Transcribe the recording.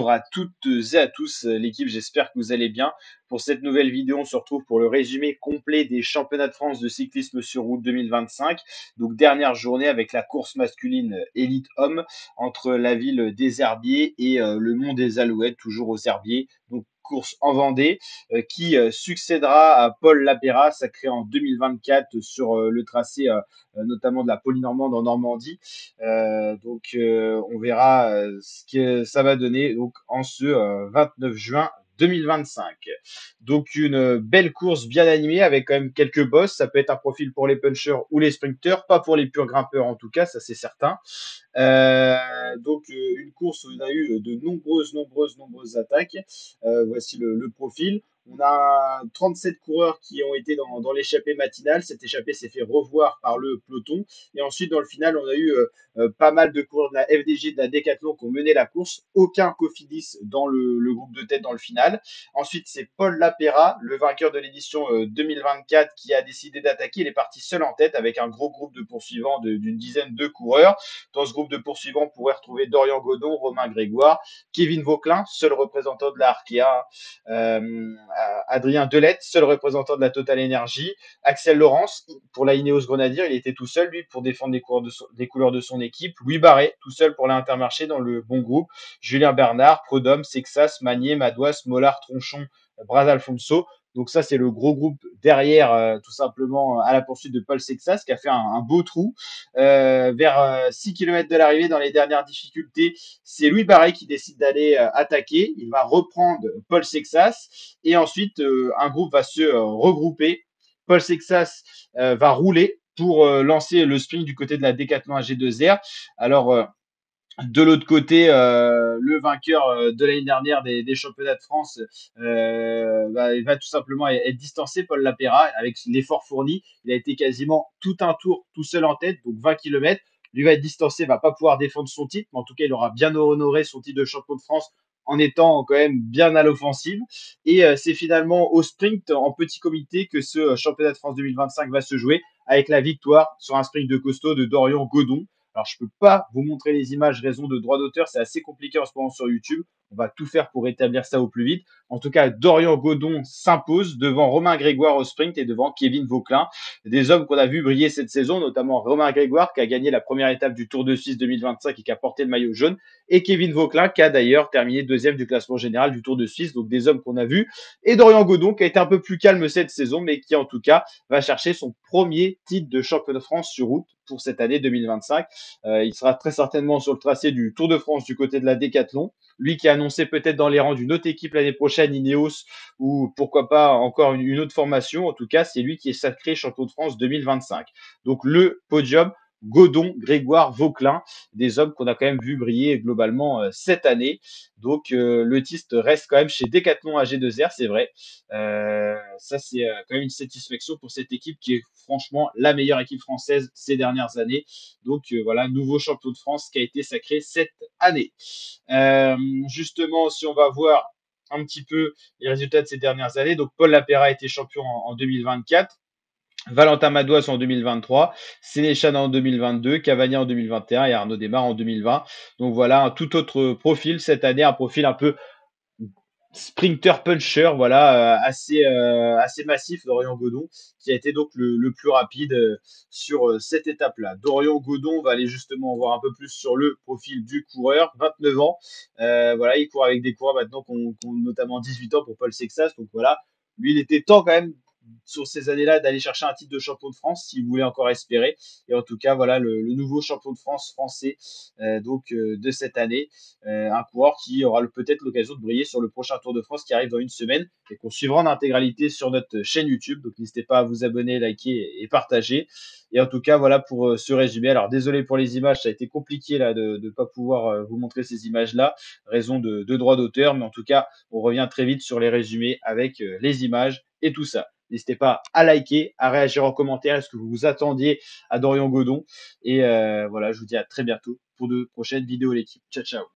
Bonjour à toutes et à tous, l'équipe, j'espère que vous allez bien. Pour cette nouvelle vidéo, on se retrouve pour le résumé complet des championnats de France de cyclisme sur route 2025. Donc dernière journée avec la course masculine élite homme entre la ville des Herbiers et le mont des Alouettes, toujours aux Herbiers. Donc course en Vendée qui succédera à Paul Lapéra, sacré en 2024 sur le tracé notamment de la Polynormande en Normandie. On verra ce que ça va donner donc en ce 29 juin 2025. Donc une belle course bien animée avec quand même quelques bosses. Ça peut être un profil pour les punchers ou les sprinters, pas pour les purs grimpeurs en tout cas, ça c'est certain. Une course où on a eu de nombreuses attaques. Voici le profil. On a 37 coureurs qui ont été dans l'échappée matinale. Cette échappée s'est fait revoir par le peloton. Et ensuite, dans le final, on a eu pas mal de coureurs de la FDJ, de la Décathlon qui ont mené la course. Aucun Cofidis dans le groupe de tête dans le final. Ensuite, c'est Paul Lapéra, le vainqueur de l'édition 2024, qui a décidé d'attaquer. Il est parti seul en tête avec un gros groupe de poursuivants d'une dizaine de coureurs. Dans ce groupe de poursuivants, on pourrait retrouver Dorian Godon, Romain Grégoire, Kevin Vauquelin, seul représentant de la Arkea, Adrien Delette, seul représentant de la Total Energy, Axel Laurence pour la Ineos Grenadier, il était tout seul lui pour défendre les couleurs de son équipe, Louis Barré tout seul pour l'Intermarché dans le bon groupe, Julien Bernard, Prodhomme, Sexas, Magnier, Madouas, Mollard, Tronchon, Bras Alfonso. Donc ça, c'est le gros groupe derrière, tout simplement, à la poursuite de Paul Sexas, qui a fait un beau trou. Vers 6 km de l'arrivée, dans les dernières difficultés, c'est Louis Barré qui décide d'aller attaquer. Il va reprendre Paul Sexas. Et ensuite, un groupe va se regrouper. Paul Sexas va rouler pour lancer le sprint du côté de la Décathlon AG2R. Alors, de l'autre côté, le vainqueur de l'année dernière des championnats de France il va tout simplement être distancé, Paul Lapéra, avec l'effort fourni. Il a été quasiment tout un tour tout seul en tête, donc 20 km. Lui va être distancé, va pas pouvoir défendre son titre, mais en tout cas, il aura bien honoré son titre de champion de France en étant quand même bien à l'offensive. Et c'est finalement au sprint en petit comité que ce championnat de France 2025 va se jouer, avec la victoire sur un sprint de costaud de Dorian Godon. Alors, je peux pas vous montrer les images, raison de droit d'auteur, c'est assez compliqué en ce moment sur YouTube. On va tout faire pour rétablir ça au plus vite. En tout cas, Dorian Godon s'impose devant Romain Grégoire au sprint et devant Kevin Vauquelin. Des hommes qu'on a vu briller cette saison, notamment Romain Grégoire qui a gagné la première étape du Tour de Suisse 2025 et qui a porté le maillot jaune. Et Kevin Vauquelin qui a d'ailleurs terminé deuxième du classement général du Tour de Suisse. Donc des hommes qu'on a vus. Et Dorian Godon qui a été un peu plus calme cette saison, mais qui en tout cas va chercher son premier titre de champion de France sur route pour cette année 2025. Il sera très certainement sur le tracé du Tour de France du côté de la Décathlon. Lui qui a annoncé peut-être dans les rangs d'une autre équipe l'année prochaine, Ineos, ou pourquoi pas encore une autre formation. En tout cas, c'est lui qui est sacré champion de France 2025. Donc le podium, Godon, Grégoire, Vauquelin, des hommes qu'on a quand même vu briller globalement cette année. Donc le titre reste quand même chez Decathlon AG2R, c'est vrai. Ça, c'est quand même une satisfaction pour cette équipe qui est franchement la meilleure équipe française ces dernières années. Donc voilà, nouveau champion de France qui a été sacré cette année. Justement, si on va voir un petit peu les résultats de ces dernières années, donc Paul Lapéra a été champion en 2024. Valentin Madouas en 2023, Sénéchal en 2022, Cavagna en 2021 et Arnaud Desmar en 2020. Donc voilà, un tout autre profil cette année, un profil un peu sprinter puncher, voilà, assez massif, Dorian Godon, qui a été donc le plus rapide sur cette étape-là. Dorian Godon va aller justement voir un peu plus sur le profil du coureur, 29 ans. Voilà, il court avec des coureurs maintenant qui ont notamment 18 ans pour Paul Sexas. Donc voilà, lui, il était temps quand même sur ces années-là d'aller chercher un titre de champion de France s'il voulait encore espérer. Et en tout cas, voilà le nouveau champion de France français de cette année. Un coureur qui aura peut-être l'occasion de briller sur le prochain Tour de France qui arrive dans une semaine et qu'on suivra en intégralité sur notre chaîne YouTube. Donc n'hésitez pas à vous abonner, liker et partager. Et en tout cas, voilà pour ce résumé. Alors désolé pour les images, ça a été compliqué là de ne pas pouvoir vous montrer ces images-là, raison de droit d'auteur. Mais en tout cas, on revient très vite sur les résumés avec les images et tout ça. N'hésitez pas à liker, à réagir en commentaire. Est-ce que vous vous attendiez à Dorian Godon? Et voilà, je vous dis à très bientôt pour de prochaines vidéos l'équipe. Ciao, ciao.